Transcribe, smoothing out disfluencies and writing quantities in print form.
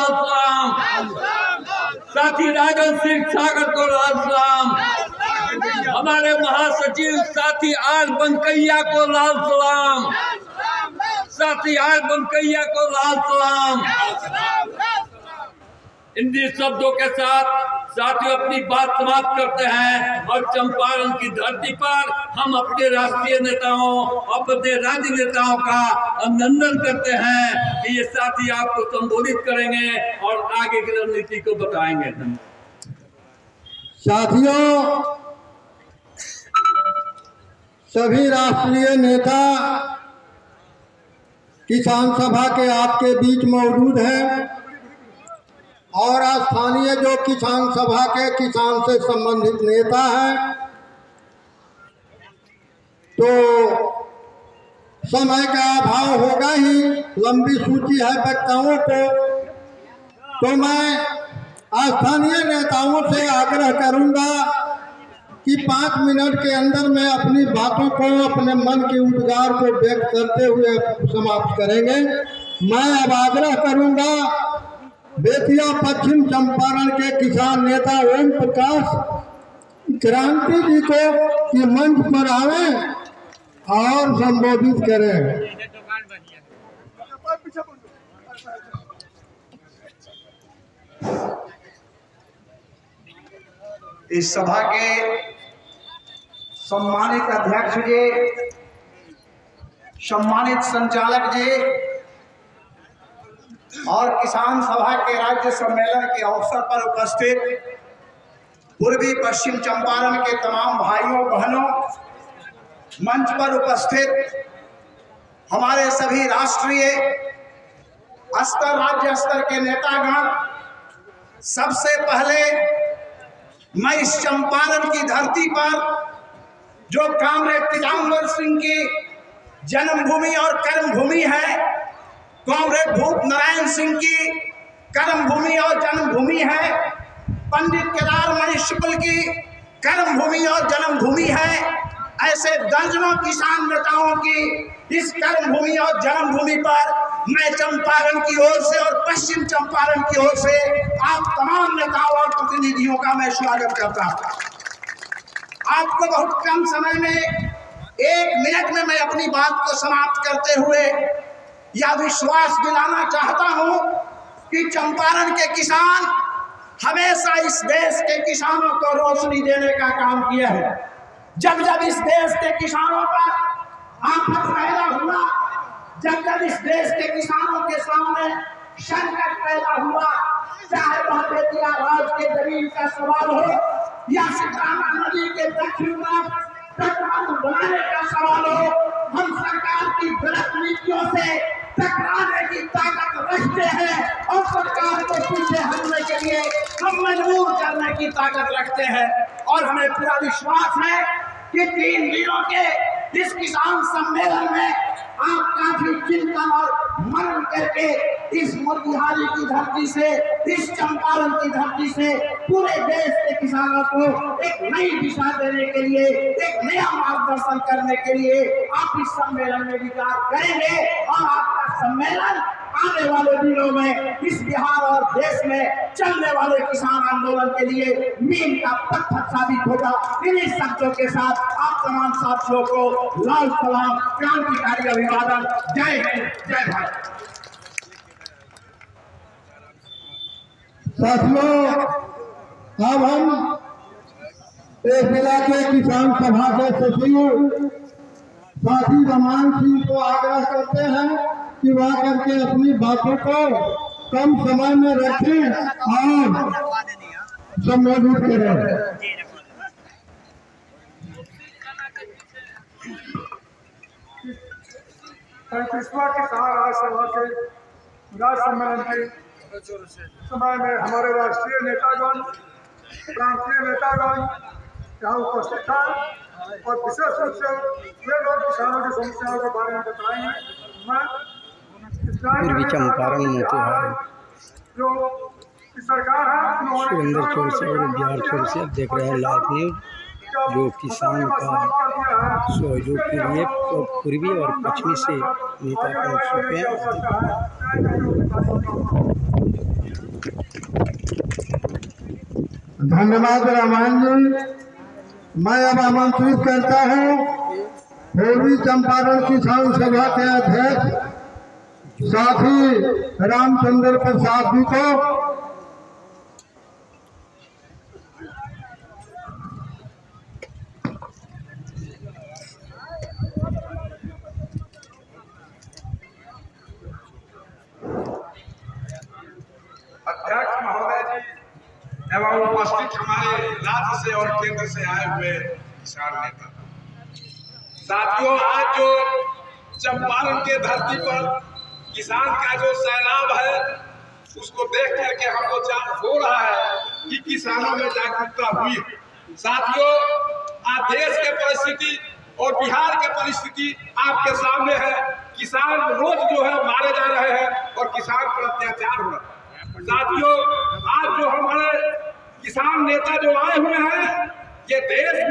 लाल सलाम, साथी राजन सिंह सागर को लाल सलाम, हमारे महासचिव साथी आर बनकैया को लाल सलाम, साथी आर बनकैया को लाल सलाम। इन शब्दों के साथ साथियों अपनी बात समाप्त करते हैं और चंपारण की धरती पर हम अपने राष्ट्रीय नेताओं, अपने राज्य नेताओं का अभिनंदन करते हैं कि ये साथी आपको संबोधित करेंगे और आगे की रणनीति को बताएंगे। साथियों, सभी राष्ट्रीय नेता किसान सभा के आपके बीच मौजूद हैं और स्थानीय जो किसान सभा के किसान से संबंधित नेता हैं, तो समय का अभाव होगा ही, लंबी सूची है वक्ताओं को, तो मैं स्थानीय नेताओं से आग्रह करूंगा कि 5 मिनट के अंदर में अपनी बातों को, अपने मन के उद्गार को व्यक्त करते हुए समाप्त करेंगे। मैं अब आग्रह करूंगा बेतिया पश्चिम चंपारण के किसान नेता ओम प्रकाश क्रांति जी को कि मंच पर आवे और संबोधित करें। इस सभा के सम्मानित अध्यक्ष जी, सम्मानित संचालक जी और किसान सभा के राज्य सम्मेलन के अवसर पर उपस्थित पूर्वी पश्चिम चंपारण के तमाम भाइयों बहनों, मंच पर उपस्थित हमारे सभी राष्ट्रीय स्तर, राज्य स्तर के नेतागण, सबसे पहले मैं इस चंपारण की धरती पर जो कामरेड टीकामगढ़ सिंह की जन्मभूमि और कर्मभूमि है, कामरेड भूप नारायण सिंह की कर्मभूमि और जन्मभूमि है, पंडित केदारमणि शुक्ल की कर्मभूमि और जन्मभूमि है, ऐसे दर्जनों किसान नेताओं की इस कर्मभूमि और जन्मभूमि पर मैं चंपारण की ओर से और पश्चिम चंपारण की ओर से आप तमाम नेताओं और प्रतिनिधियों का मैं स्वागत करता हूं। आपको बहुत कम समय में 1 मिनट में मैं अपनी बात को समाप्त करते हुए यह विश्वास दिलाना चाहता हूं कि चंपारण के किसान हमेशा इस देश के किसानों को रोशनी देने का काम किया है। जब जब इस देश के किसानों पर आफत पैदा हुआ, जब जब इस देश के किसानों के सामने संकट पैदा हुआ, चाहे वह बेतिया राज के जमीन का सवाल हो या सिकराना नदी के दक्षिण तरफ तटबंध बनाने का सवाल हो, हम सरकार की गलत नीतियों से टकराने की ताकत रखते हैं और सरकार को पीछे हटने के लिए हम मजबूर करने की ताकत रखते हैं। और हमें पूरा विश्वास है कि 3 दिनों के इस किसान सम्मेलन में आप काफी चिंतन और मनन करके इस मोतिहारी की धरती से, इस चंपारण की धरती से पूरे देश के किसानों को एक नई दिशा देने के लिए, एक नया मार्गदर्शन करने के लिए आप इस सम्मेलन में विचार करेंगे और आपका सम्मेलन आने वाले दिनों में इस बिहार और देश में चलने वाले किसान आंदोलन के लिए मील का पत्थर साबित होगा। इन्हीं शब्दों के साथ आप तमाम साथियों को लाल सलाम, क्रांतिकारी अभिवादन। जय हिंद, जय भारत। साथियों, अब हम इस जिला के किसान सभा के सचिव साथी रमान सिंह को आग्रह करते हैं कि वह करके अपनी बातों को कम समय में रखें और संबोधित करें। पैंतीसवां किसान राज्य सभा के राज्य सम्मेलन के समय में हमारे राष्ट्रीय नेतागण, प्रांतीय नेतागण यहाँ उपस्थित था और विशेष रूप से वे लोग किसानों की समस्याओं के बारे में बताएंगे। मैं पूर्वी चंपारण मोतिहारी जो सरकार है सुरेंद्र चौर से और बिहार चौर से देख रहे हैं लाइव न्यूज, जो किसान का सहयोग के लिए पूर्वी और पश्चिमी से नेता पहुंच चुके हैं। धन्यवाद रामायण जी। मैं अब आमंत्रित करता हूँ पूर्वी चंपारण किसान सभा के अध्यक्ष साथी रामचंद्र प्रसाद जी को। अध्यक्ष महोदय जी एवं उपस्थित हमारे राज्य से और केंद्र से आए हुए किसान नेता साथियों, आज जो चंपारण के धरती पर किसान का जो सैलाब है उसको देख करके हमको जान हो रहा है कि किसानों में जागरूकता हुई है। साथियों, आज देश के परिस्थिति और बिहार के परिस्थिति आपके सामने है। किसान रोज जो है मारे जा रहे हैं और किसान पर अत्याचार हो रहा है। साथियों, आज जो हमारे किसान नेता जो आए हुए हैं, ये देश में